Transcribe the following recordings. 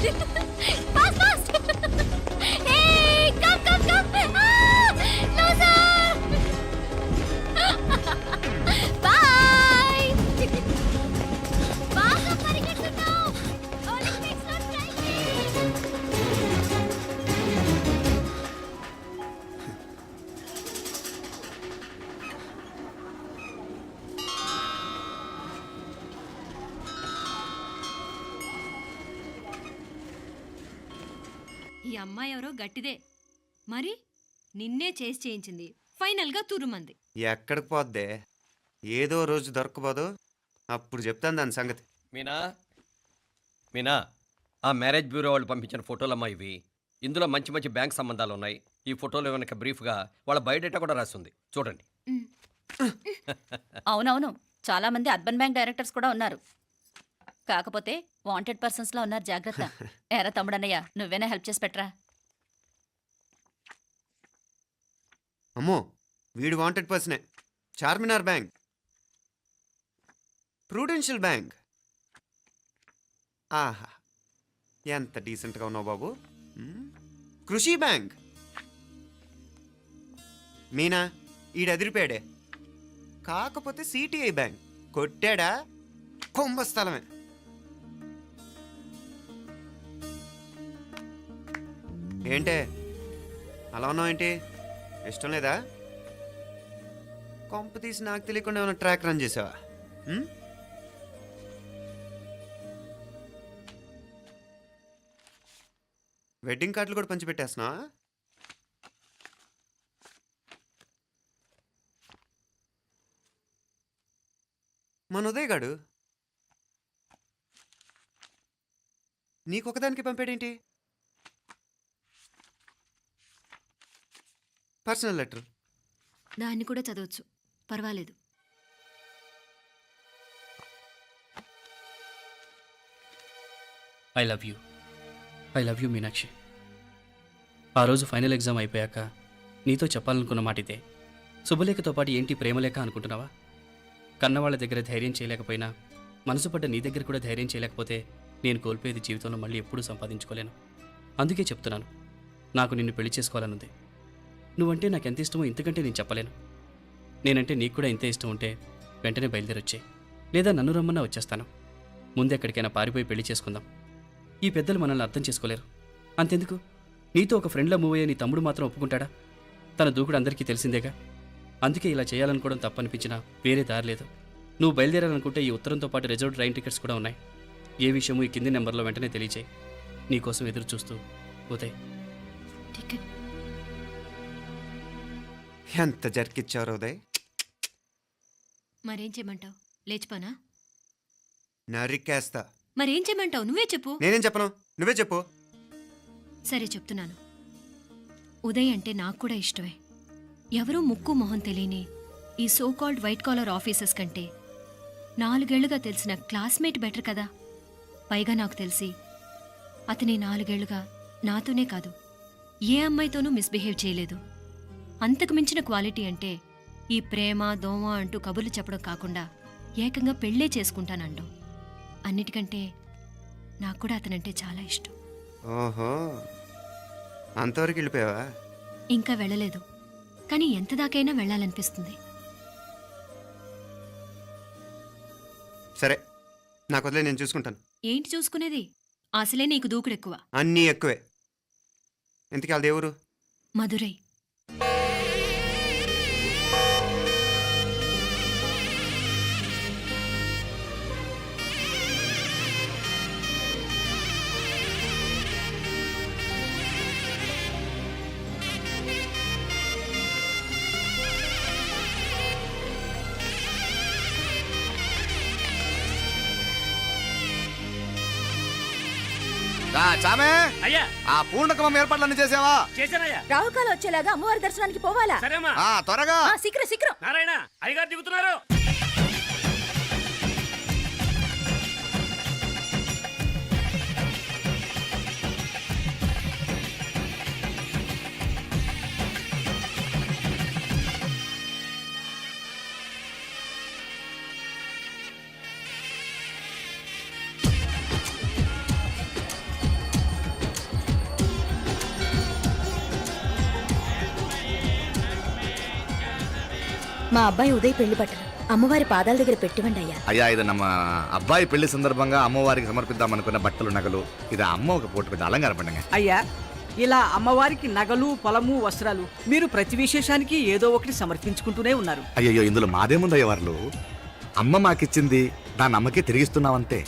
Fast fast hey come come come no sir బై బాగా పరిగెడుతున్నావు ఒలింపిక్స్ లో ట్రై చేయి. ఈ అమ్మాయి ఎవరో గట్టిదే మరి నిన్నే చేసి చేయించింది ఫైనల్గా తురుమంది. ఎక్కడికి పోద్దే ఏదో రోజు దొరకబోదు అప్పుడు చెప్తాను దాని సంగతి. మీనా మీనా ఆ మ్యారేజ్ బ్యూరో వాళ్ళు పంపించిన ఫోటోలమ్మా ఇవి. ఇందులో మంచి మంచి బ్యాంక్ సంబంధాలు ఉన్నాయి. ఈ ఫోటోలో వెనక బ్రీఫ్గా వాళ్ళ బయోడేటా కూడా రాస్తుంది, చూడండి. అవునవును, చాలా మంది అర్బన్ బ్యాంక్ డైరెక్టర్స్ కూడా ఉన్నారు. కాకపోతే వాంటెడ్ పర్సన్స్ లా ఉన్నారు, జాగ్రత్త. ఎరా తమ్ముడన్నయ్య, నువ్వేనా హెల్ప్ చేసి పెట్టరా. అమ్మో వీడు వాంటెడ్ పర్సనే. Charminar bank, prudential bank. ఆహా ఎంత డీసెంట్గా ఉన్నావు బాబు. కృషి బ్యాంక్. మీనా ఈడు ఎదిరిపోయాడే. కాకపోతే సిటిఐ బ్యాంక్ కొట్టాడా కుంభస్థలమే. ఏంటే అలా ఉన్నావు ఏంటి? ఇష్టం లేదా? కొంప తీసి నాకు తెలియకుండా ఏమైనా ట్రాక్ రన్ చేసావా? వెడ్డింగ్ కార్డులు కూడా పంచిపెట్టేస్తున్నావా? మన ఉదయ్ గాడు నీకొకదానికి పంపాడేంటి? Personal letter. దాన్ని కూడా చదవచ్చు, పర్వాలేదు. I love you Meenakshi. ఆ రోజు ఫైనల్ ఎగ్జామ్ అయిపోయాక నీతో చెప్పాలనుకున్న మాట ఇదే. శుభలేఖతో పాటు ఏంటి ప్రేమలేఖ అనుకుంటున్నావా? కన్నవాళ్ళ దగ్గర ధైర్యం చేయలేకపోయినా మనసు పడ్డ నీ దగ్గర కూడా ధైర్యం చేయలేకపోతే నేను కోల్పోయేది జీవితంలో మళ్ళీ ఎప్పుడూ సంపాదించుకోలేను. అందుకే చెప్తున్నాను, నాకు నిన్ను పెళ్లి చేసుకోవాలనుంది. నువ్వంటే నాకు ఎంత ఇష్టమో ఇంతకంటే నేను చెప్పలేను. నేనంటే నీకు కూడా ఇంతే ఇష్టం ఉంటే వెంటనే బయలుదేరొచ్చాయి, లేదా నన్ను రమ్మన్నా వచ్చేస్తాను. ముందు ఎక్కడికైనా పారిపోయి పెళ్లి చేసుకుందాం. ఈ పెద్దలు మనల్ని అర్థం చేసుకోలేరు. అంతెందుకు, నీతో ఒక ఫ్రెండ్లా మూవ్ అయ్యే నీ తమ్ముడు మాత్రం ఒప్పుకుంటాడా? తన దూకుడు అందరికీ తెలిసిందేగా. అందుకే ఇలా చేయాలనుకోవడం తప్పనిపించినా వేరే దారి లేదు. నువ్వు బయలుదేరాలనుకుంటే ఈ ఉత్తరంతో పాటు రిజర్వ్ ట్రైన్ టికెట్స్ కూడా ఉన్నాయి. ఏ విషయమూ ఈ కింది నెంబర్లో వెంటనే తెలియచేయి. నీకోసం ఎదురు చూస్తూ ఉదయ్. టికెట్ ఎంత జరికిచ్చారు ఉదయ్. మరేం చేయమంటావు? లేచిపోనా? నరికేస్తా. మరేం చేయమంటావు? నువ్వే చెప్పు. నేనేం చెప్పను, నువ్వే చెప్పు. సరే చెప్తున్నాను. ఉదయ్ అంటే నాకు కూడా ఇష్టమే. ఎవరూ ముక్కు మొహం తెలియని ఈ so called white collar officers కంటే 4 ఏళ్లుగా తెలిసిన క్లాస్మేట్ బెటర్ కదా. పైగా నాకు తెలిసి అతని 4 ఏళ్లుగా నాతోనే కాదు ఏ అమ్మాయితోనూ మిస్బిహేవ్ చేయలేదు. అంతకు మించిన క్వాలిటీ అంటే ఈ ప్రేమ దోమ అంటూ కబుర్లు చెప్పడం కాకుండా ఏకంగా పెళ్ళే చేసుకుంటానండం. అన్నిటికంటే నాకు కూడా అతనంటే చాలా ఇష్టం. ఓహో అంతవరకు వెళ్ళిపోయావా? ఇంకా వెళ్ళలేదు, కానీ ఎంత దాకైనా వెళ్ళాలనిపిస్తుంది. సరే నాకు వదిలే, నేను చూసుకుంటాను. ఏంటి చూసుకునేది? అసలే నీకు దూకుడెక్కువ. అన్నీ ఎక్కువే. ఇంతకీ వాళ్ళ దేవురు? మధురై. చామే అయ్యా, ఆ పూర్ణకమం ఏర్పాట్లన్నీ చేసావా? చేశానయ్యా. రాహుకాలం వచ్చేలాగా అమ్మవారి దర్శనానికి పోవాలా? సరేమ్మా. త్వరగా శీఘ్రం శీఘ్రం. నారాయణ అయ్యగారు దిగుతున్నారు. మా అబ్బాయి ఉదయ్ పెళ్లి బట్టలు అమ్మవారి పాదాల దగ్గర పెట్టివ్వండి అయ్యా. అయ్యా ఇది నమ్మ అబ్బాయి పెళ్లి సందర్భంగా అమ్మవారికి సమర్పిద్దాం అనుకున్న బట్టలు నగలు ఇది అమ్మ ఒక పూట పెద్ద అలంకార పండుగ. అయ్యా ఇలా అమ్మవారికి నగలు పొలము వస్త్రాలు మీరు ప్రతి విశేషానికి ఏదో ఒకటి సమర్పించుకుంటూనే ఉన్నారు. అయ్యయ్యో ఇందులో మాదేముందయ్య వాళ్ళు అమ్మ మాకిచ్చింది దాని అమ్మకే తిరిగిస్తున్నామంతే.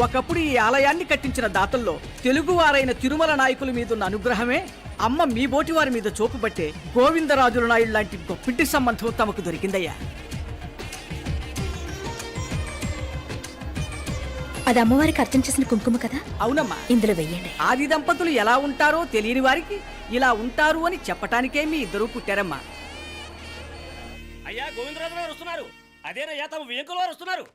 ఒకప్పుడు ఈ ఆలయాన్ని కట్టించిన దాతల్లో తెలుగువారైన తిరుమల నాయకుల మీదున్న అనుగ్రహమే అమ్మ మీ బోటి వారి మీద చూపుబట్టే గోవిందరాజుల నాయుడు లాంటి గొప్పింటి సంబంధం తమకు దొరికిందయ్యా. అది అమ్మవారికి అర్చన చేసిన కుంకుమ కదా, అవునమ్మా. ఇందులో వెయ్యండి. ఆది దంపతులు ఎలా ఉంటారో తెలియని వారికి ఇలా ఉంటారు అని చెప్పటానికే మీ ఇద్దరూ పుట్టారమ్మా. అయ్యా గోవిందరాజు గారు వస్తున్నారు. అదేనయ్యా తమ వెంకుల వారు వస్తున్నారు.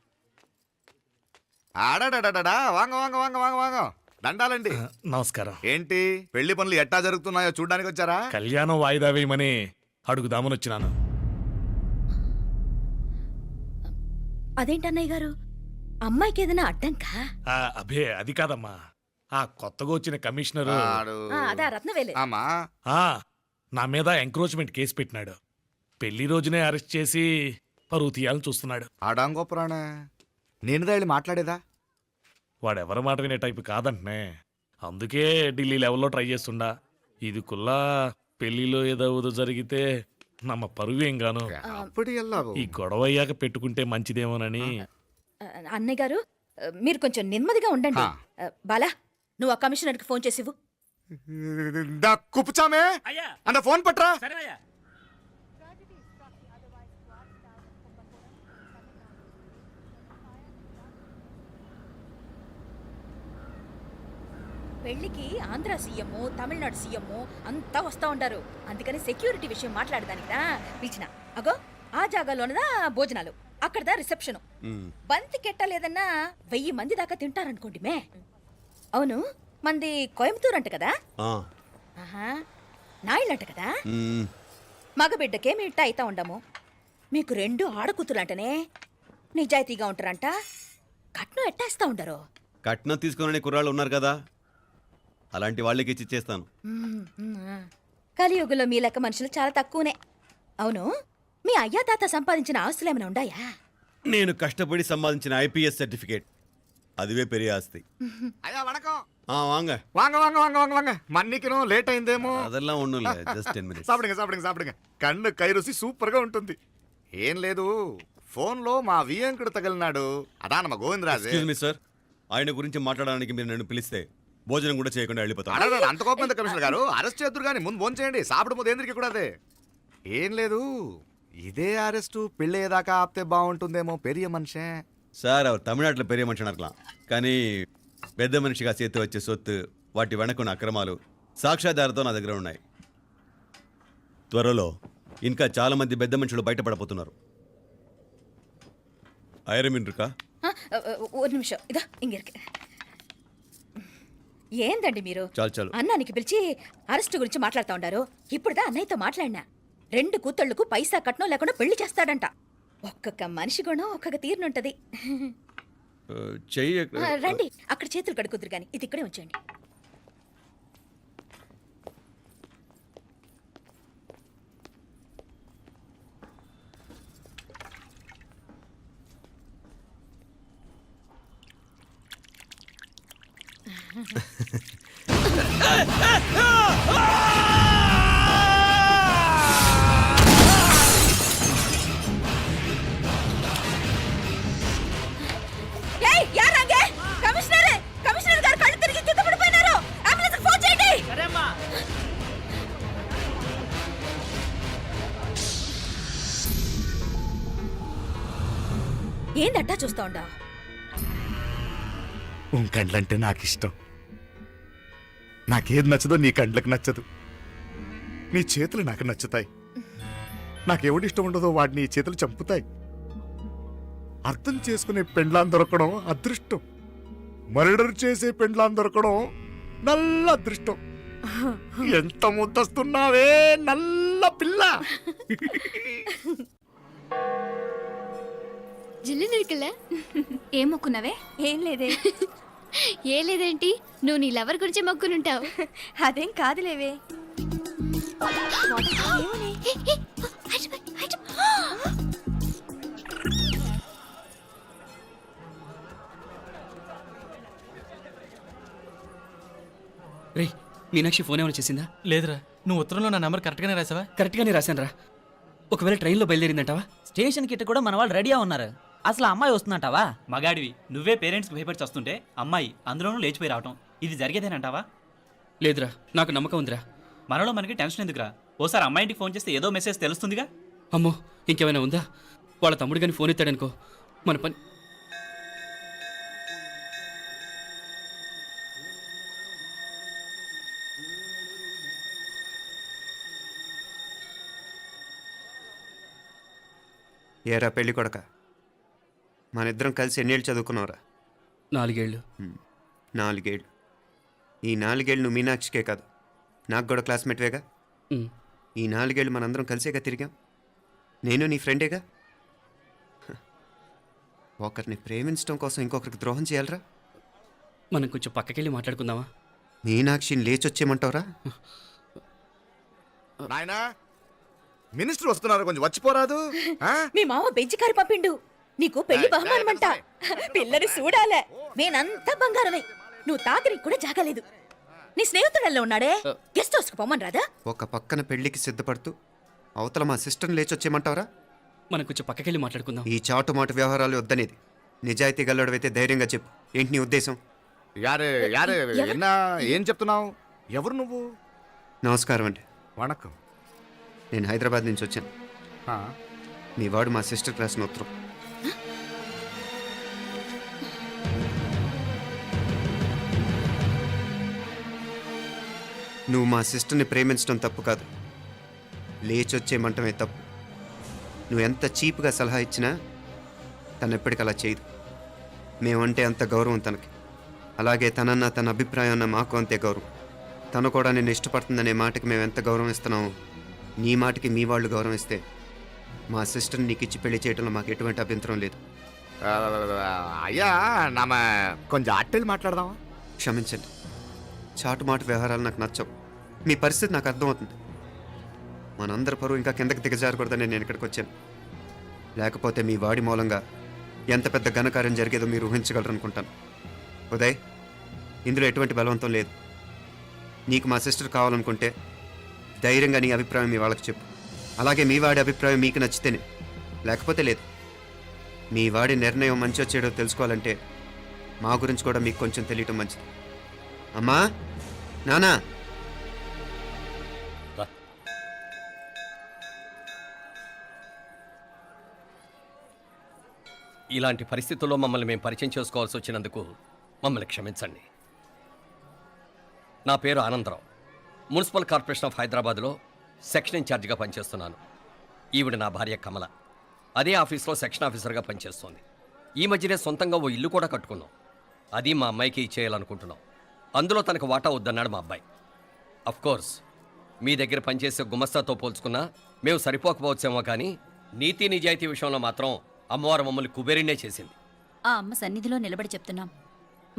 ఆడాడాడా వాంగ వాంగ వాంగ వాంగ వాంగ దండాలండి. నమస్కారం. ఏంటి పెళ్లి పనులు ఎట్టా జరుగుతున్నాయో చూడడానికి వచ్చారా? కళ్యాణం వాయిదా వేయమని అడుగుదామని వచ్చినాను. అదేంటన్నయ్య గారు, అమ్మాయికి ఏదైనా అడ్డంకా? అభే అది కాదమ్మా, ఆ కొత్తగా వచ్చిన కమిషనర్ ఆడు. అదా రత్నవేలే. ఆమా నా మీద ఎంక్రోచ్మెంట్ కేసు పెట్టినాడు. పెళ్లి రోజునే అరెస్ట్ చేసి పరువు తీయాలని చూస్తున్నాడు. ఆడాంగోపురాణ నేనుదా వెళ్ళి మాట్లాడేదా? వాడెవరి మాట వినే టైపు కాదంటనే. అందుకే ఢిల్లీ లెవెల్లో ట్రై చేస్తుండా. ఇది కుల్లా పెళ్లిలో ఏదో జరిగితే నమ్మ పరువేం గాను. అప్పుడు ఎల్లావు. ఈ గొడవ అయ్యాక పెట్టుకుంటే మంచిదేమోనని. అన్నయ్య గారు మీరు కొంచెం నెమ్మదిగా ఉండండి. బాలా నువ్వు ఆ కమిషనర్కి ఫోన్ చేసివు. కుప్పుచామే అయ్యా అన్న ఫోన్ పట్రా. సరేనయ్యా. పెళ్లికి ఆంధ్ర సీఎం తమిళనాడు సీఎం అంతా వస్తా ఉంటారు. అందుకని సెక్యూరిటీ విషయం మాట్లాడదానికిదా పిలిచిన. అగో ఆ జాగాలోనదా భోజనాలు, అక్కడదా రిసెప్షన్. బంతి కెట్టలేదన్నా 1000 మంది దాకా తింటారనుకోండి మే. అవును మంది కోయంబత్తూర్ అంట కదా? ఆహా నాయుళ్ళంట కదా? మగబిడ్డకే మీ ఇట్ట అయితా ఉండము. మీకు 2 ఆడకూతులంటనే నిజాయితీగా ఉంటారంట. కట్నం ఎట్టేస్తా ఉండరు. కట్నం తీసుకునే కుర్రాళ్ళు ఉన్నారు కదా, అలాంటి వాళ్ళకి ఇచ్చి చేస్తాను. కలియుగంలో మీ లెక్క మనుషులు చాలా తక్కువనే. అవును మీ అయ్యా తాత సంపాదించిన ఆస్తులు ఏమైనా ఉండాయా? నేను కష్టపడి సంపాదించిన ఐపీఎస్ సర్టిఫికేట్, అదివే పెరిగే ఆస్తి. అయ్యా వణకం. వాంగ వాంగ వాంగ వాంగ వాంగ వాంగ మన్నికిను లేట్ అయిందేమో. అదెல்லாம் ఒన్నులే, జస్ట్ 10 minutes. సాப்பிடுங்க సాப்பிடுங்க సాப்பிடுங்க. కన్ను కై రుచి సూపర్ గా ఉంటుంది. ఏం లేదు ఫోన్ లో మా వియంకుడు తగిలినాడు. అదా నమ్మ గోవిందరాజు. ఎక్స్క్యూజ్ మీ సార్, ఆయన గురించి మాట్లాడడానికి మీరు నన్ను పిలిస్తే భోజనం కూడా చేయకుండా వెళ్ళిపోతాను. అడగ అంత కోపం ఎంత కమిషనర్ గారు? అరెస్ట్ చేద్దరు కానీ ముందు ఫోన్ చేయండి. సాப்பிடும் పోతే ఎందుకు కూడా అదే. ఏం లేదు ఇదే అరెస్టు పెళ్ళేదాకా ఆపితే బాగుంటుందేమో. పెరియ మనిషే సార్ அவர் தமிழ்நாட்டில் பெரிய మనిషి అనర్కలాం, కానీ పెద్ద మనిషిగా చేతి వచ్చే సొత్తు, వాటి వెనకున్న అక్రమాలు సాక్ష్యాధారతో నా దగ్గర ఉన్నాయి. త్వరలో ఇంకా చాలా మంది పెద్ద మనుషులు బయటపడబోతున్నారు. ఐరమిన్ రుకా ఒక నిమిషం ఇదా ఇంగిరికి. ఏందండి మీరు చాలు చాలు. అన్నానికి పిలిచి అరెస్ట్ గురించి మాట్లాడుతూ ఉండారు. ఇప్పుడుదా అన్నయ్యతో మాట్లాడినా 2 కూతుళ్లకు పైసా కట్నం లేకుండా పెళ్లి చేస్తాడంట. ఒక్కొక్క మనిషి గుణం ఒక్కొక్క తీరునుంటది. చెయ్యి రండి అక్కడ చేతులు కడుకుదురు గాని ఇది ఇక్కడే ఉంచండి. కమిషనర్ గారు కళ్ళు తిరిగి కింద పడిపోయినారు. అంబులెన్స్ ఫోన్ చేయండి. సరేమ్మా. ఏందట్టా చూస్తా ఉండా? కండ్లంటే నాకు ఇష్టం. నాకేది నచ్చదో నీ కండ్లకు నచ్చదు. నీ చేతులు నాకు నచ్చుతాయి. నాకెవడి ఇష్టం ఉండదో వాడిని నీ చేతులు చంపుతాయి. అర్థం చేసుకునే పెండ్లాం దొరకడం అదృష్టం. మర్డర్ చేసే పెండ్లాం దొరకడం నల్ల అదృష్టం. ఎంత ముద్దస్తున్నావే నల్ల పిల్ల. జిల్లి నిరికలే ఏం మొక్కున్నావే? ఏం లేదే. ఏ లేదేంటి? నువ్వు నీ లవర్ గురించి మొక్కునుంటావు. అదేం కాదులేవే. రే మీనాక్షి ఫోన్ ఏమైనా చేసిందా? లేదురా, నువ్వు ఉత్తరంలో నా నెంబర్ కరెక్ట్గానే రాసావా? కరెక్ట్గానే రాశాను రా. ఒకవేళ ట్రైన్లో బయలుదేరిందంటావా? స్టేషన్ కిட்ட కూడా మన వాళ్ళు రెడీగా ఉన్నారు. అసలు ఆ అమ్మాయి వస్తుందంటావా? మగాడివి నువ్వే పేరెంట్స్కి భయపడి వస్తుంటే అమ్మాయి అందులోనూ లేచిపోయి రావటం ఇది జరిగేదేనంటావా? లేదురా, నాకు నమ్మకం ఉందిరా. మనలో మనకి టెన్షన్ ఎందుకురా? ఓసారి అమ్మాయి ఇంటికి ఫోన్ చేస్తే ఏదో మెసేజ్ తెలుస్తుందిగా. అమ్మో, ఇంకేమైనా ఉందా? వాళ్ళ తమ్ముడు కానీ ఫోన్ ఎత్తాడనుకో, మన పని. ఏరా పెళ్ళి కొడక, మన ఇద్దరం కలిసి ఎన్నేళ్ళు చదువుకున్నావురా? 4 ఏళ్ళు. 4 ఏళ్ళు. ఈ 4 ఏళ్ళు నువ్వు మీనాక్షికే కాదు, నాకు కూడా క్లాస్మేట్వేగా. ఉమ్. ఈ 4 ఏళ్ళు మనందరం కలిసేగా తిరిగాం. నేను నీ ఫ్రెండేగా. హ. ఒకరిని ప్రేమించడం కోసం ఇంకొకరికి ద్రోహం చేయాలరా? మనం కొంచెం పక్కకెళ్ళి మాట్లాడుకుందామా? మీనాక్షిని లేచొచ్చేయమంటావురా? నాయనా, మినిస్టర్ వస్తున్నారు, కొంచెం వచ్చిపోరాదు? ఆ? మీ మామ బెంచి కారు పంపిండు. నీకు పెళ్లి బహుమానమంట. పిల్లని చూడాలే. నేనంతా బంగారమే. నువ్వు తాకరికి కూడా జాగలేదు. నీ స్నేహితుడల్లో ఉన్నాడే, గెస్ట్ హౌస్కి పొమ్మని రాదా? ఒక పక్కన పెళ్లికి సిద్ధపడుతూ అవతల మా సిస్టర్ని లేచొచ్చేయమంటావురా? మనం కొంచెం పక్కకెళ్ళి మాట్లాడుకుందాం. ఈ చాటుమాటు వ్యవహారాలు వద్దనేది. నిజాయితీ గల్లడవైతే ధైర్యంగా చెప్పు, ఏంటి నీ ఉద్దేశం? యారే యారే, ఎన్నా ఏం చెప్తున్నావు? ఎవరు నువ్వు? నమస్కారం అండి, వణకం. నేను హైదరాబాద్ నుంచి వచ్చాను. ఆ, మీ వాడు మా సిస్టర్ రాసిన ఉత్తరం. నువ్వు మా సిస్టర్ని ప్రేమించడం తప్పు కాదు, లేచొచ్చేయమంటమే తప్పు. నువ్వు ఎంత చీప్గా సలహా ఇచ్చినా తను ఎప్పటికీ అలా చేయదు. మేమంటే అంత గౌరవం తనకి, అలాగే తనన్న తన అభిప్రాయం అన్న మాకు అంతే గౌరవం. తను కూడా నేను ఇష్టపడుతుందనే మాటకి మేము ఎంత గౌరవం ఇస్తున్నామో నీ మాటకి మీ వాళ్ళు గౌరవం ఇస్తే మా సిస్టర్ని నీకు ఇచ్చి పెళ్లి చేయడంలో మాకు ఎటువంటి అభ్యంతరం లేదు. ఆ, అయ్యా నామ కొంచెం అట్టెలు మాట్లాడదామా? క్షమించండి, చాటుమాటు వ్యవహారాలు నాకు నచ్చవు. మీ పరిస్థితి నాకు అర్థమవుతుంది. మనందరి పరువు ఇంకా కిందకి దిగజారకూడదని నేను ఇక్కడికి వచ్చాను. లేకపోతే మీ వాడి మూలంగా ఎంత పెద్ద ఘనకార్యం జరిగేదో మీరు ఊహించగలరు అనుకుంటాను. ఉదయ్, ఇందులో ఎటువంటి బలవంతం లేదు. నీకు మా సిస్టర్ కావాలనుకుంటే ధైర్యంగా నీ అభిప్రాయం మీ వాళ్ళకి చెప్పు. అలాగే మీ వాడి అభిప్రాయం మీకు నచ్చితేనే, లేకపోతే లేదు. మీ వాడి నిర్ణయం మంచో చెడో తెలుసుకోవాలంటే మా గురించి కూడా మీకు కొంచెం తెలియటం మంచిది. అమ్మా, నానా, ఇలాంటి పరిస్థితుల్లో మమ్మల్ని మేము పరిచయం చేసుకోవాల్సి వచ్చినందుకు మమ్మల్ని క్షమించండి. నా పేరు ఆనందరావు. మున్సిపల్ కార్పొరేషన్ ఆఫ్ హైదరాబాద్లో సెక్షన్ ఇన్ఛార్జిగా పనిచేస్తున్నాను. ఈవిడ నా భార్య కమల. అదే ఆఫీస్లో సెక్షన్ ఆఫీసర్గా పనిచేస్తోంది. ఈ మధ్యనే సొంతంగా ఓ ఇల్లు కూడా కట్టుకున్నాం. అది మా అమ్మాయికి ఇచ్చేయాలనుకుంటున్నాం. అందులో తనకు వాటా వద్దన్నాడు మా అబ్బాయి. కోర్స్ మీ దగ్గర పనిచేసే గుమస్తాతో పోల్చుకున్నా మేము సరిపోకపోవచ్చేమో, కానీ నీతి నిజాయితీ విషయంలో మాత్రం అమ్మవారు మమ్మల్ని కుబేరినే చేసింది. ఆ అమ్మ సన్నిధిలో నిలబడి చెప్తున్నాం,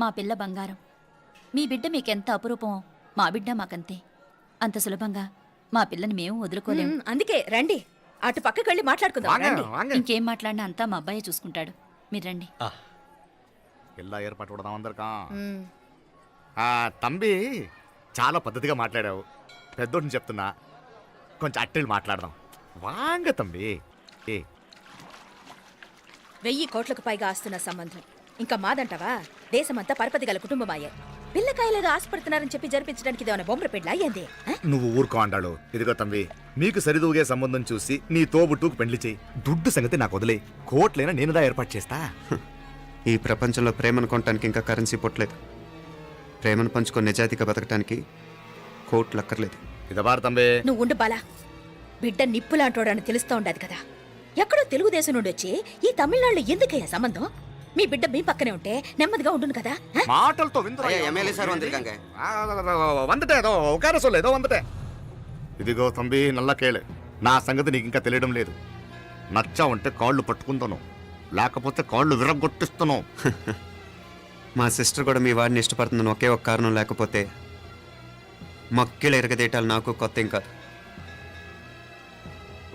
మా పిల్ల బంగారం. మీ బిడ్డ మీకెంత అపురూపమో మా బిడ్డ మాకంతే. అంత సులభంగా మా పిల్లని మేము వదులుకోలేము. అందుకే రండి, అటు పక్కకి వెళ్ళి మాట్లాడుకుందాం. వాంగ, రండి. వాంగ. ఇంకేం మాట్లాడినా అంతా మా అబ్బాయే చూసుకుంటాడు. మీరు రండి. ఎలా ఏర్పాటు కొడదాం అందరికా? మ్. తంబి, చాలా పద్ధతిగా మాట్లాడావు. పెద్దోడిని చెప్తున్నా, కొంచెం అట్టెలు మాట్లాడదాం. వాంగ తంబి. 1000 కోట్లకు పైగా ఆస్తున్న సంబంధం ఇంకా మాదంటావా? దేశమంతా పరపతి గల కుటుంబమాయే. పిల్లకాయలేదో ఆశపడుతున్నారని చెప్పి జరిపించడానికి ఇదేమైనా బొమ్మర పెళ్ళి అయ్యింది? నువ్వు ఊరుకో అండాడు. ఇదిగో తంబి, మీకు సరిదూగే సంబంధం చూసి నీ తోబుట్టుకు పెళ్లి చేయి. దుడ్డు సంగతి నాకు వదిలే. కోట్లైనా నేనుదా ఏర్పాటు చేస్తా. ఈ ప్రపంచంలో ప్రేమను కొనటానికి ఇంకా కరెన్సీ పుట్టలేదు. ప్రేమను పంచుకొని నిజాయితీగా బతకటానికి కోట్లు అక్కర్లేదు. ఇదబారు తంబి. నువ్వు ఉండు బాలా. బిడ్డ నిప్పులాంటోడని తెలుస్తూ ఉండదు కదా. ఎక్కడో తెలుగుదేశం నుండి వచ్చి ఈ తమిళనాడులో ఎందుకయ్యా సంబంధం? మీ బిడ్డ మీ పక్కనే ఉంటే నెమ్మదిగా ఉండును కదా. మాటలతో ఇదిగో తంబి, నల్ల కేళే. నా సంగతి నీకు ఇంకా తెలియడం లేదు. నచ్చా ఉంటే కాళ్ళు పట్టుకుంటాను, లేకపోతే కాళ్ళు విరగొట్టిస్తాను. మా సిస్టర్ కూడా మీ వాడిని ఇష్టపడుతుందని ఒకే ఒక కారణం లేకపోతే మక్కిళ్ళ ఎరగదేయటాలు నాకు కొత్త ఏం కాదు.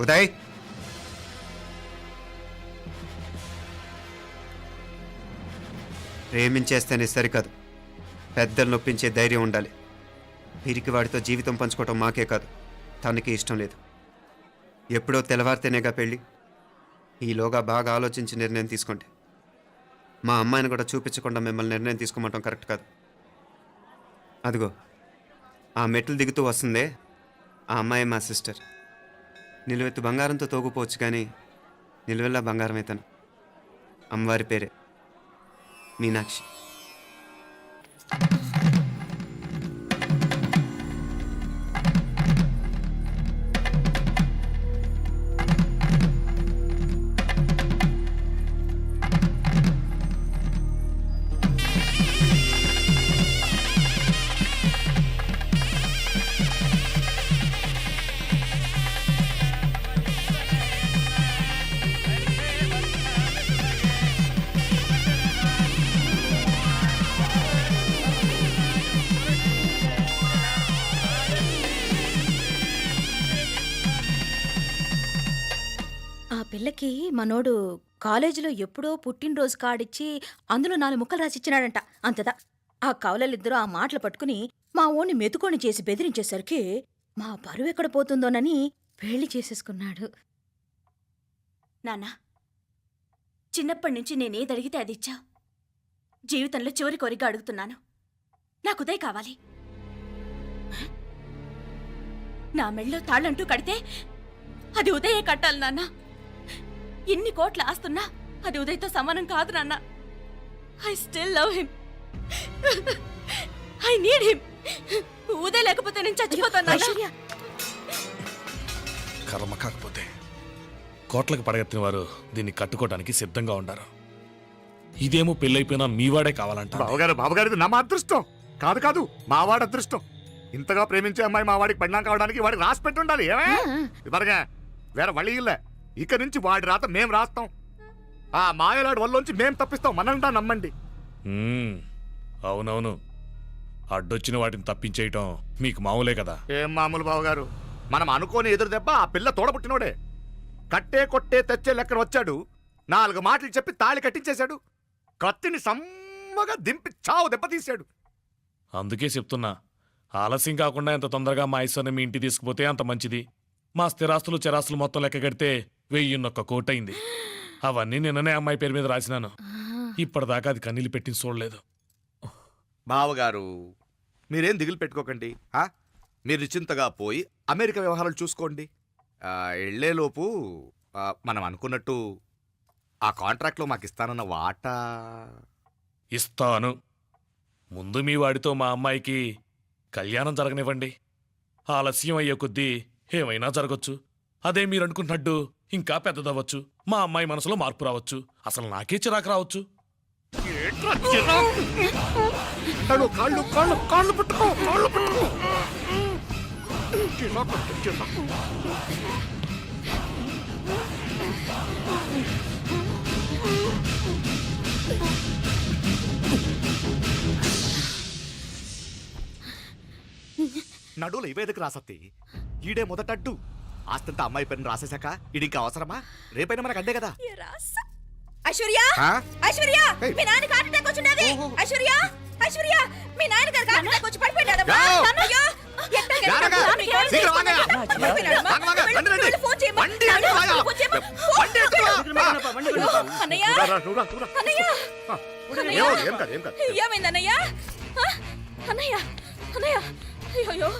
ఉదయ్, ప్రేమించేస్తేనే సరికాదు, పెద్దలు నొప్పించే ధైర్యం ఉండాలి. వీరికి వాడితో జీవితం పంచుకోవటం మాకే కాదు తనకి ఇష్టం లేదు. ఎప్పుడో తెల్లవారితేనేగా పెళ్ళి. ఈలోగా బాగా ఆలోచించి నిర్ణయం తీసుకోండి. మా అమ్మాయిని కూడా చూపించకుండా మిమ్మల్ని నిర్ణయం తీసుకోమంటాం కరెక్ట్ కాదు. అదిగో ఆ మెట్లు దిగుతూ వస్తుందే ఆ అమ్మాయి మా సిస్టర్. నిలువెత్తు బంగారంతో తోగుపోవచ్చు కానీ నిలువెల్లా బంగారం అయితను. అమ్మవారి పేరే మీనాక్షి. ఆ పిల్లకి మనోడు కాలేజీలో ఎప్పుడో పుట్టినరోజు కార్డిచ్చి అందులో 4 ముక్కలు రాసిచ్చినాడంట. అంతదా ఆ కవలలిద్దరూ ఆ మాటలు పట్టుకుని మా ఓణ్ణి మెతుకొని చేసి బెదిరించేసరికి మా పరువు ఎక్కడ పోతుందోనని పెళ్లి చేసేసుకున్నాడు. నాన్న, చిన్నప్పటి నుంచి నేనేదడిగితే అది ఇచ్చా. జీవితంలో చివరి కోరిక అడుగుతున్నాను. నాకు ఉదయ్ కావాలి. నా మెళ్ళో తాళ్ళంటూ కడితే అది ఉదయే కట్టాలి నాన్న. ఎన్ని కోట్ల ఆస్తున్నా అది ఉదయ్తో సమానం కాదు నాన్న. I still love him. I need him. Uday లేకపోతే నేను చచ్చిపోతాను నాన్న. కర్మ కాకపోతే కోట్లకు పడగెత్తిన వారు దీన్ని కట్టుకోవడానికి సిద్ధంగా ఉండారు. ఇదేమో పెళ్ళైపోయినా మీవాడే కావాలంట. బావగారు ఇది నా మా అదృష్టం కాదు కాదు మావాడి అదృష్టం. ఇంతగా ప్రేమించే అమ్మాయి మా వాడికి పెళ్ళాం కావడానికి వాడికి రాసి పెట్టుండాలి. ఏమే ఇవరగా వేరే వళ్ళి ఇల్లే. ఇక నుంచి వాడి రాత మేం రాస్తాం. ఆ మాయలాడు వల్లోంచి మేం తప్పిస్తాం. మనంటా నమ్మండి. అవునవును, అడ్డొచ్చిన వాటిని తప్పించేయటం మీకు మామూలే కదా. ఏం మామూలు బావగారు, మనం అనుకోని ఎదురు దెబ్బ ఆ పిల్ల తోడబుట్టినోడే. కట్టే కొట్టే తెచ్చే లెక్కన వచ్చాడు. 4 మాటలు చెప్పి తాళి కట్టించేశాడు. కత్తిని సమ్మగా దింపి చావు దెబ్బతీశాడు. అందుకే చెప్తున్నా, ఆలస్యం కాకుండా ఎంత తొందరగా మా ఐశ్వర్యం మీ ఇంటికి తీసుకుపోతే అంత మంచిది. మా స్థిరాస్తులు చిరాస్తులు మొత్తం లెక్క కడితే 1001 కోటయింది. అవన్నీ నిన్ననే అమ్మాయి పేరు మీద రాసినాను. ఇప్పటిదాకా అది కన్నీళ్ళు పెట్టింది చూడలేదు. బావగారు మీరేం దిగులు పెట్టుకోకండి. మీరు నిశ్చింతగా పోయి అమెరికా వ్యవహారాలు చూసుకోండి. వెళ్లేలోపు మనం అనుకున్నట్టు ఆ కాంట్రాక్ట్లో మాకు ఇస్తానన్న వాటా ఇస్తాను. ముందు మీ వాడితో మా అమ్మాయికి కళ్యాణం జరగనివ్వండి. ఆలస్యం అయ్యే కొద్దీ ఏమైనా జరగచ్చు. అదే మీరు అనుకుంటున్నట్టు ఇంకా పెద్దదవ్వచ్చు. మా అమ్మాయి మనసులో మార్పు రావచ్చు. అసలు నాకే చిరాకు రావచ్చు. నడువులు ఇవేదకు రాసత్తి. ఈడే మొదటడ్డు. ఆస్తంతా అమ్మాయి పేరుని రాసేశాక ఇది ఇంకా అవసరమా? రేపైనా మనకు అడ్డే కదా. ఐశ్వర్య, ఐశ్వర్య, మీ నాన్న హార్ట్ అటాక్ వచ్చినది. ఐశ్వర్య, ఐశ్వర్య, మీ నాన్న గారు హార్ట్ అటాక్ వచ్చి పడిపోయాడు. అన్నయ్య, ఏమైందన్నయ్య? అన్నయ్య, అన్నయ్య, అయ్యో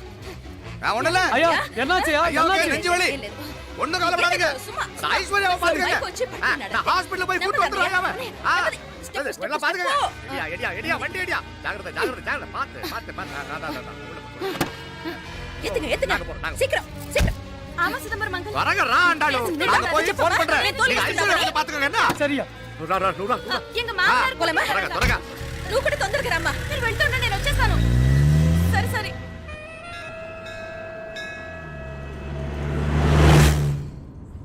నువ్వు కూడా తొందరగా రమ్మా. నేను వెళ్తున్నా, నేను వచ్చేస్తాను. సరే సరే.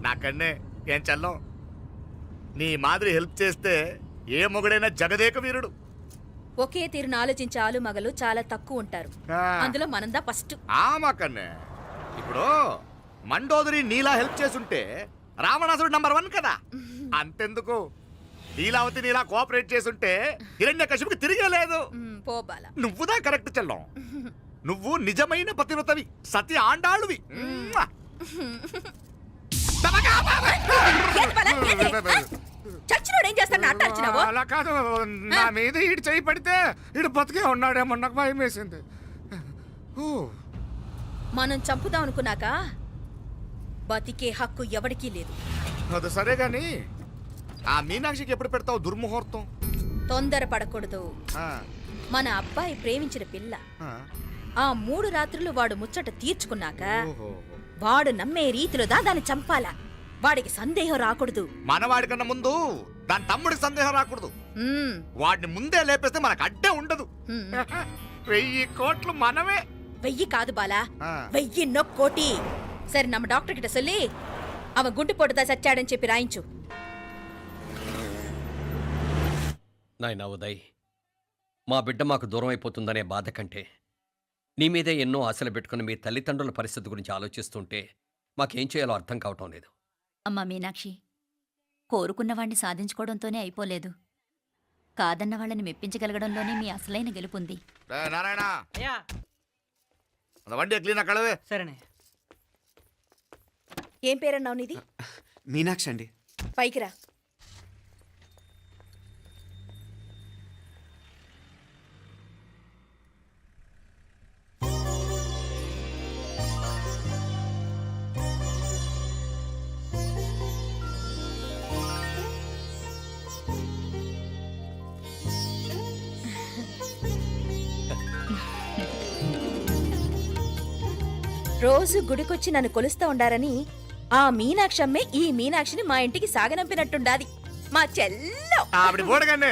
నాకన్నే ఏం చల్లం. నీ మాదిరి హెల్ప్ చేస్తే ఏ మొగుడైనా జగదేక వీరుడు. ఒకే తీరును ఆలోచించే ఆలు మగలు చాలా తక్కువ ఉంటారు. అందులో మనందా ఫస్ట్. మాకన్నే ఇప్పుడు మండోదరి నీలా హెల్ప్ చేసుంటే రావణాసుడు నంబర్ 1 కదా. అంతెందుకు, లీలావతి నీలా కోఆపరేట్ చేసుంటే హిరణ్యకశిపుకి తిరిగే లేదు. పోబాల నువ్వుదా కరెక్ట్ చెల్లం. నువ్వు నిజమైన పతివ్రతవి, సతి ఆండాళువి. చచ్చినోడు ఏం చేస్తాడు అట్ట అరిచినావు? అలా కాదు, నా మీద ఈడు చేయి పడితే ఈడు బతికే ఉన్నాడేమో నాకు భయం వేసింది. మనం చంపుదాం అనుకున్నాక బతికే హక్కు ఎవరికీ లేదు. అది సరే గాని ఆ మీనాక్షికి ఎప్పుడు పెడతావు దుర్ముహూర్తం? తొందరపడకూడదు. ఆ, మన అబ్బాయి ప్రేమించిన పిల్ల ఆ. ఆ 3 రాత్రులు వాడు ముచ్చట తీర్చుకున్నాక ఓహో. వాడు నమ్మే రీతిలో దాన్ని చంపాలా. వాడికి సందేహం రాకూడదు. మనవాడి కన్నా ముందు దాని తమ్ముడికి సందేహం రాకూడదు. మ్మ్. వాడిని ముందే లేపేస్తే మనకు అడ్డే ఉండదు. మ్మ్. 1000 కోట్లు మనమే. 1000 కాదు బాలా, ఆ. 1000 కోటి. సరే నమ్మ డాక్టర్ కిட்ட சொல்லி அவன் గుండు పొట్టుదా చచ్చాడని చెప్పి రాయించు. నాయనా ఉదయ్, మా బిడ్డ మాకు దూరం అయిపోతుందనే బాధ కంటే నీ మీదే ఎన్నో ఆశలు పెట్టుకుని మీ తల్లిదండ్రుల పరిస్థితి గురించి ఆలోచిస్తుంటే మాకేం చేయాలో అర్థం కావటం లేదు. అమ్మా మీనాక్షి, కోరుకున్నవాణ్ణి సాధించుకోవడంతోనే అయిపోలేదు. కాదన్న వాళ్ళని మెప్పించగలగడంలోనే మీ అసలైన గెలుపుంది. నారాయణ, వండి క్లీన్ కళవే. సరేనే. ఏం పేరన్నావు నీది? మీనాక్షి అండి. పైకి రా. రోజు గుడికొచ్చి నన్ను కొలుస్తా ఉండారని ఆ మీనాక్షమ్మే ఈ మీనాక్షిని మా ఇంటికి సాగనంపినట్టుండాది. మా చెల్లో ఆవిడ బోడగానే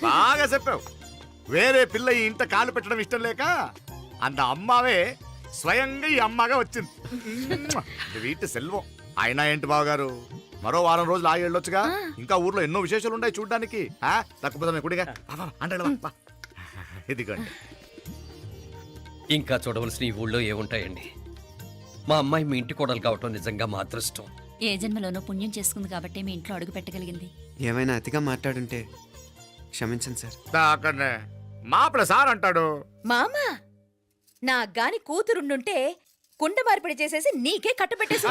బాగా చెప్పావు. వేరే పిల్ల ఈ ఇంట కాలు పెట్టడం ఇష్టం లేక అంత అమ్మావే స్వయంగా ఈ అమ్మగా వచ్చింది. వీటి సెల్వం. అయినా ఏంటి బావగారు, మరో వారం రోజులు ఆగి వెళ్ళొచ్చుగా. ఇంకా ఊర్లో ఎన్నో విశేషాలు ఉన్నాయి చూడ్డానికి. తక్కువ కుడిగా అంటే ఇదిగోండి. ఇంకా చూడవలసిన ఈ ఊళ్ళో ఏముంటాయండి? మా అమ్మాయి మీ ఇంటి కోడలు కావటం నిజంగా మా అదృష్టం. ఏ జన్మలోనో పుణ్యం చేసుకుంది కాబట్టి మీ ఇంట్లో అడుగు పెట్టగలిగింది. ఏమైనా అతిగా మాట్లాడుంటే క్షమించండి సార్. అక్కడనే మాపల సార్ అంటాడు. మామా, నా గాని కూతురుండుంటే కుండ మార్పిడి చేసేసి నీకే కట్టబెట్టేసి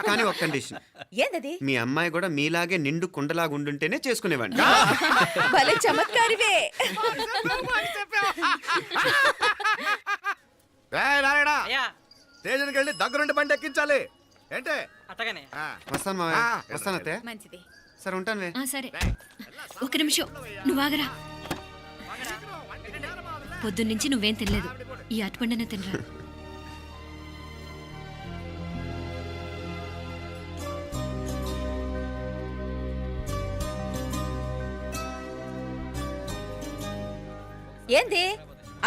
కానీ ఒక కండిషన్. ఏందది? మీ అమ్మాయి కూడా మీలాగే నిండు కుండలాగా ఉండుంటేనే చేసుకునేవాడిని. భలే చమత్కారివే. నారాయణ, స్టేషన్కి వెళ్ళి దగ్గరుండి బండి ఎక్కించాలి. ఏంటే? అట్టగానే. వస్తాను మావయ్య. వస్తాను అత్తే. మంచిది. సరే ఉంటాను. సరే, ఒక నిమిషం నువ్వు ఆగరా. పొద్దున్నుంచి నువ్వేం తినలేదు. ఈ అటుపండనే తినరా. ఏంది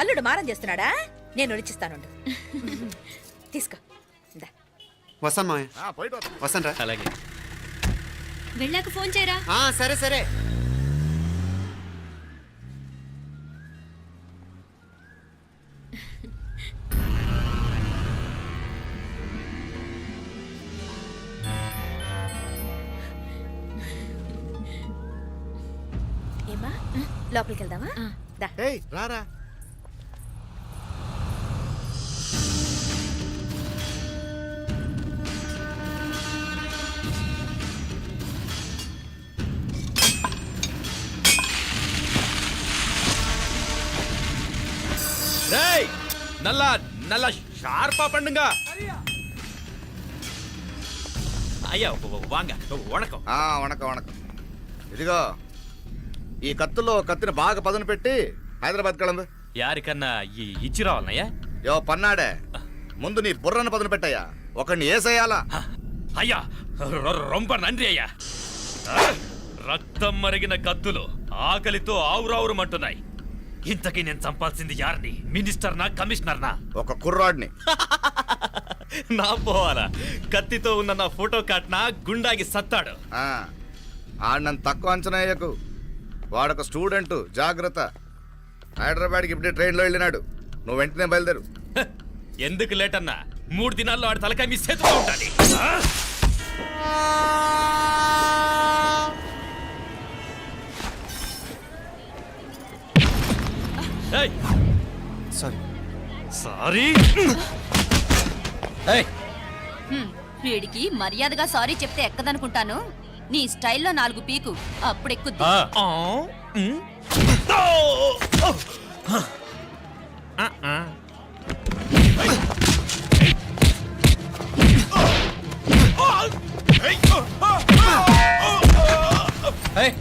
అల్లుడు మారం చేస్తున్నాడా? నేను ఒలిచిస్తాను. తీసుకో. ఇందా. వస్తాను మావయ్య. వస్తాను రా. అలాగే. వెళ్ళాక ఫోన్ చేయరా. సరే సరే. ఏమా లోపలికి వెళ్దామా? దా. ఏయ్ రారా. నల్ల నల్ల షార్పా పండుగ. అయ్యా వాంగ వణకం. వణకం వణకం. ఇదిగో ఈ కత్తుల్లో కత్తిని బాగా పదును పెట్టి హైదరాబాద్ కళంబు. యారికన్నా ఇచ్చి రావాలన్నయ్యా? యో పన్నాడే, ముందు నీ బుర్రను పదును పెట్టయ్యా. ఒకడిని ఏసేయాలా? అయ్యా రొంప నంది అయ్యా. రక్తం మరిగిన కత్తులు ఆకలితో ఆవురావురమంటున్నాయి. ఇంతకీ నేను చంపాల్సింది యారిని? మినిస్టర్నా కమిషనర్నా? ఒక కుర్రాడిని. నా పోవాలా? కత్తితో ఉన్న నా ఫోటో కాట్నా గుండాగి సత్తాడు. ఆడినంత తక్కువ అంచనా వేయకు. వాడొక స్టూడెంట్, జాగ్రత్త. హైదరాబాద్కి ఇప్పుడే ట్రైన్లో వెళ్ళినాడు. నువ్వు వెంటనే బయలుదేరు. ఎందుకు లేట్ అన్నా? 3 దినాల్లో ఆడి తలకాయ మీ చేతిలో ఉండాలి. సారీ సారీ ఏయ్, వీడికి మర్యాదగా సారీ చెప్తే ఎక్కదనుకుంటాను. నీ స్టైల్లో 4 పీకు అప్పుడు ఎక్కుద్ది. ఏయ్,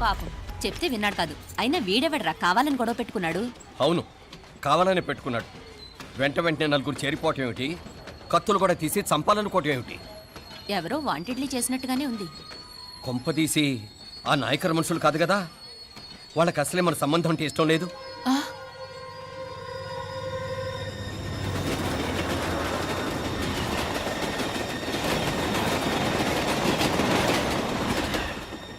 పాపం చెప్తే విన్నాడు కాదు. అయినా వీడెవడరా కావాలని గొడవ పెట్టుకున్నాడు? అవును, కావాలని పెట్టుకున్నాడు. వెంటనే నలుగురు చేరిపోవటం ఏమిటి, కత్తులు కూడా తీసి చంపాలనుకోవటం ఏమిటి? ఎవరో వాంటెడ్లీ చేసినట్టుగానే ఉంది. కొంపదీసి ఆ నాయకర్ మనుషులు కాదు కదా, వాళ్ళకి అసలే మన సంబంధం అంటే ఇష్టం లేదు.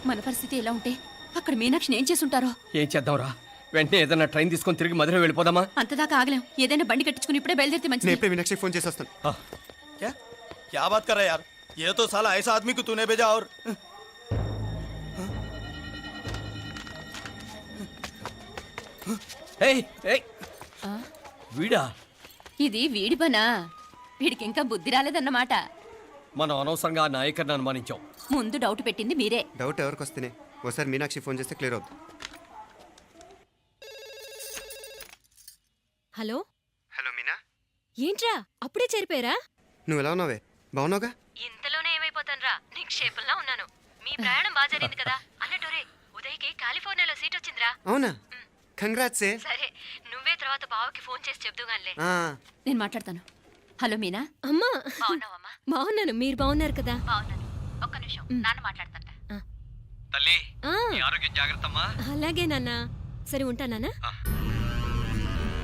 మన పరిస్థితి ఎలా ఉంటే అక్కడ మీనాక్షిని ఏం చేసుంటారో. ఏం చేద్దాంరా, వెంటనే ఏదైనా ట్రైన్ తీసుకొని తిరిగి మధుర వెళ్ళిపోదామా? అంతదాకా ఆగలేం. ఏదైనా బండి కట్టించుకుని ఇప్పుడే బయలుదేరితే నేను మంచిది. ఇప్పుడే మీనాక్షికి ఫోన్ చేసి వస్తాను. क्या बात कर रहा है यार? ये तो साला ऐसा आदमी को तूने भेजा और ఏయ్, ఏయ్, వీడా? ఇది వీడి పనా? వీడికి ఇంకా బుద్ధి రాలేదన్నమాట. మనం అనవసరంగా ఆ నాయకర్ని అనుమానించాం. ముందు డౌట్ పెట్టింది మీరే. డౌట్ ఎవరికి వస్తేనే ఒకసారి మీనాక్షి ఫోన్ చేస్తే క్లియర్ అవుతుంది. హలో హలో మీనా, ఏంట్రా అప్పుడే చేరిపోయారా? నువ్వు ఎలా ఉన్నావే? బాగున్నావుగా? ఇంతలోనే ఏమైపోతానరా, నిక్షేపంలా ఉన్నాను. మీ ప్రయాణం బాగా జరిగింది కదా? అన్నట్టురే ఉదయ్కి కాలిఫోర్నియాలో సీట్ వచ్చిందిరా. అవునా? కంగ్రాట్స్. సరే నువ్వే తర్వాత బావకి ఫోన్ చేసి చెప్దుగానిలే. నేను మాట్లాడతాను. హలో మీనా. అమ్మా బాగున్నాను, మీరు బాగున్నారు కదా? బాగున్నాను. ఒక్క నిమిషం, నాన్న మాట్లాడతాట. తల్లి, ఆ, నీ ఆరోగ్యం జాగ్రత్తమ్మా. అలాగే నాన్న. సరే ఉంటానా?